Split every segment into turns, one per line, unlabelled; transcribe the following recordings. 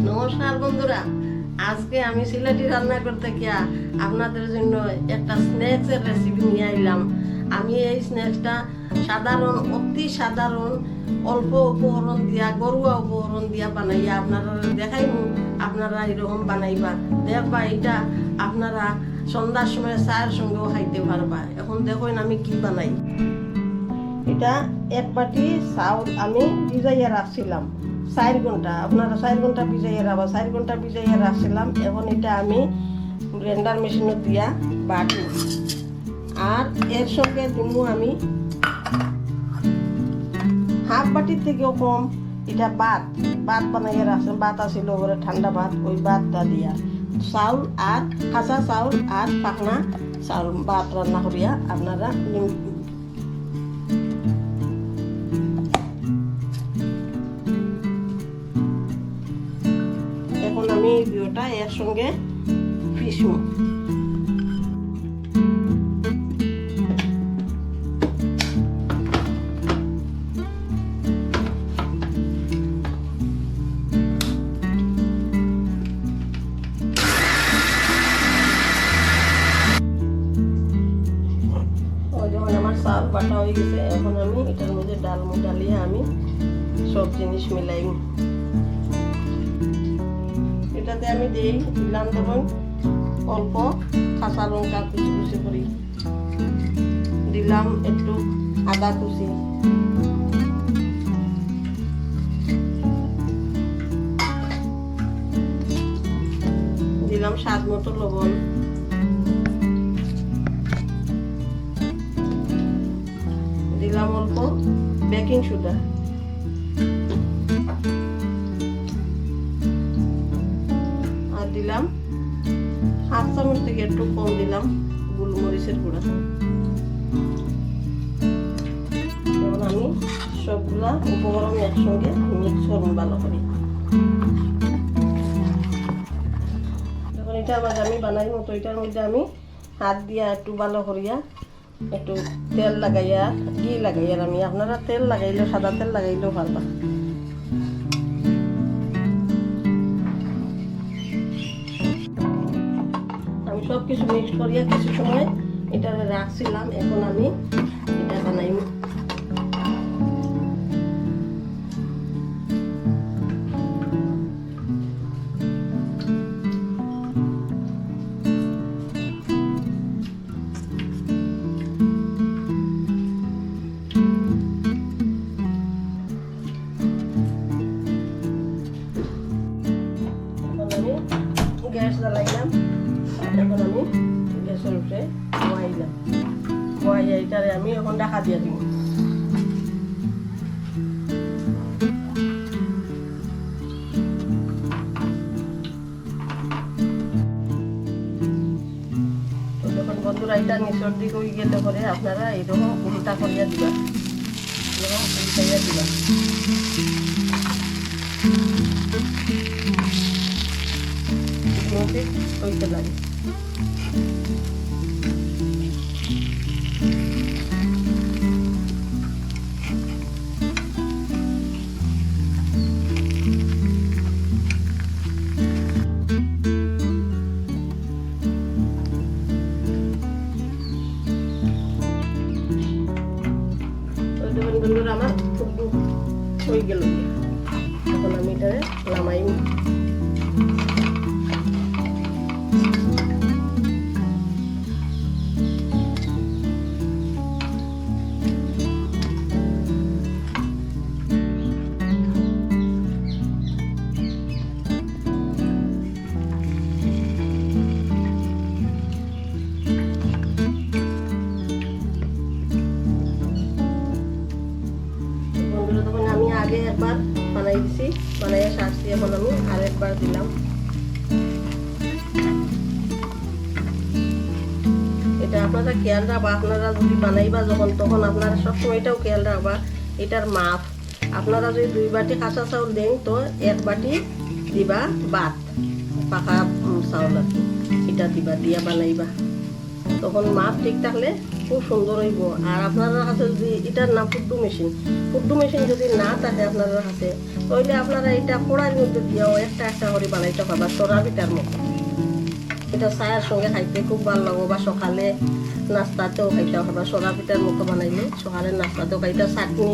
নমস্কার বন্ধুরা, আজকে আমি সিলেটি রান্না করতে গিয়া আপনাদের জন্য একটা স্ন্যাক্সের রেসিপি নিয়ে আইলাম। আমি এই স্ন্যাক্সটা সাধারণ, অতি সাধারণ অল্প উপকরণ দিয়া, ঘরোয়া উপকরণ দিয়া বানাইয়া আপনারা দেখাইমু। আপনারা এরকম বানাইবা, দেখবা এটা আপনারা সন্ধ্যার সময় চায়ের সঙ্গেও খাইতে পারবা। এখন দেখুন আমি কি বানাই। এটা এক বাটি চাউল আমি ভিজাইয়া রাখছিলাম 4 ঘন্টা। আপনারা 4 ঘন্টা ভিজাইয়া রাখবা। 4 ঘন্টা ভিজাইয়া রাখছিলাম। এখন এটা আমি ব্লেন্ডার মেশিনে দিয়া বাটি, আর এর সঙ্গে দিব আমি হাফ বাটির থেকেও কম এটা ভাত বানাইয়া রাখছেন। ভাত আছিল ওপরে, ঠান্ডা ভাত, ওই ভাতটা দিয়া চাউল আর কাঁচা চাউল আর পাকনা চাউল ভাত রান্না করিয়া আপনারা এখন আমি এই দুটা এর সঙ্গে পিসবো। যখন আমার চাল বাটা হয়ে গেছে, এখন আমি এটার মধ্যে ডালিয়ে আমি সব জিনিস মিলাই। এটাতে আমি দিলাম ধরুন অল্প কাঁচা লঙ্কা কুচি কুচি করি, দিলাম একটু আদা কুচি, দিলাম স্বাদ মতো লবণ, দিলাম অল্প বেকিং সোডা, আর দিলাম হাফ চামচ থেকে একটু কম দিলাম গোলমরিচের গুঁড়া। এখন আমি সবগুলা উপকরণ একসঙ্গে মিক্স করুন ভালো করে। যখন এটার মাঝে আমি বানাই মতো, এটার মধ্যে আমি হাত দিয়া একটু ভালো করিয়া একটু তেল লাগাইয়া, ঘি লাগাইয়া, আমি আপনারা তেল লাগাইলেও, সাদা তেল লাগাইলেও পারবা। আমি সব কিছু মিক্স করিয়া কিছু সময় এটা রাখছিলাম। এখন আমি এটা বানাই। গ্যাস জ্বালাইলাম, এখন আমি গ্যাসের উপরে বয়াইলাম। বয়াইয়া এটারে আমি এখন ঢাকা দিয়ে দিব। যখন বন্ধুরা এটা নিচের দিকে হয়ে গেলে পরে আপনারা এইরকম উল্টা করিয়া দিবা, এরকম উল্টাইয়া দিবা। হইতে লাগে বন্ধুরা আমার হয়ে গেল। এখন আমি এটা নামাই। আমি আগে একবার বানাই দিছি, বানাইয়া সারছি, এখন আমি আরেকবার দিলাম। এটা আপনারা খেয়াল রাখবা, আপনারা যদি বানাইবা যখন, তখন আপনারা সবসময় এটাও খেয়াল রাখবা এটার মাপ। আপনারা যদি 2 বাটি কাঁচা চাউল দেন, তো 1 বাটি দিবা ভাত, পাকা চাউল আর কি, এটা দিবা, দিয়া বানাইবা। তখন মাপ ঠিক থাকলে খুব সুন্দর হইব। আর আপনার কাছে যদি এটার নাম ফুড্ডু মেশিন যদি না থাকে আপনার কাছে, তাহলে আপনারা এটা কড়াইয়ের মধ্যে দিয়েও একটা একটা করে বানাইতে পারবা সরা পিঠার মতো। এটা চায়ের সঙ্গে খাইতে খুব ভালো লাগবে, বা সকালে নাস্তাতেও খাইতে পারবা সরা পিঠার মতো বানাইলে। সকালের নাস্তাতেও খাইতে চাটনি,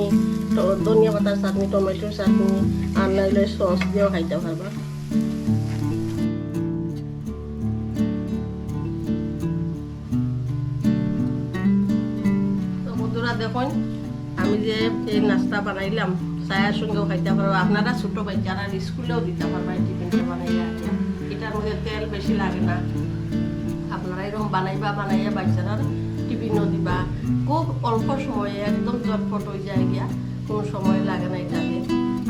ধনিয়া পাতার চাটনি, টমেটোর চাটনি, আর নাইলে সস দিয়েও খাইতে পারবা। দেখুন আমি যে এই নাস্তা বানাইলাম, চায়ের সঙ্গেও খাইতে পারবো, আপনারা ছোটো বাচ্চারা স্কুলেও দিতে পারবেন টিফিনটা বানাইয়া। এটার মধ্যে তেল বেশি লাগে না, আপনারা এরকম বানাইয়া বাচ্চারা টিফিনও দিবা। খুব অল্প সময়ে একদম চটপট হয়ে যায় গিয়া, কোনো সময় লাগে না এটাকে।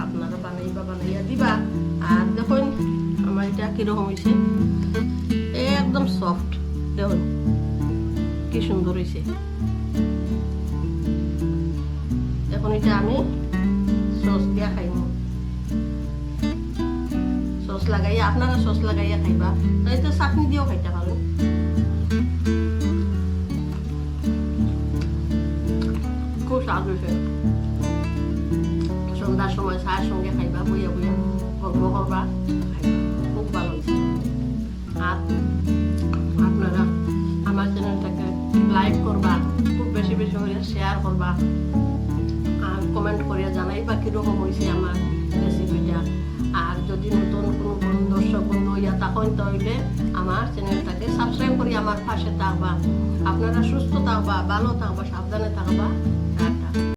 আপনারা বানাইয়া দিবা। আর দেখুন আমার এটা কীরকম হয়েছে, একদম সফট, দেখুন কি সুন্দর হয়েছে। এখন এটা আমি সস দিয়া খাইব, সস লাগাইয়া, আপনারা সস লাগাইয়া খাইবা, তো চাটনি দিয়েও খাইতে পারো। খুব স্বাদ হয়েছে। সন্ধ্যার সময় চায়ের সঙ্গে খাইবা, বইয়া গল্প করবা, খাইবা, খুব ভালো হয়েছে। আর আপনারা আমার চ্যানেলটাকে লাইক করবা, খুব বেশি বেশি করে শেয়ার করবা, আর কমেন্ট করিয়া জানাইবা কীরকম হয়েছে আমার রেসিপিটা। আর যদি নতুন কোনো দর্শক বন্ধু হইয়া তখন তাহলে আমার চ্যানেলটাকে সাবস্ক্রাইব করি আমার পাশে থাকবা। আপনারা সুস্থ থাকবা, ভালো থাকবা, সাবধানে থাকবা।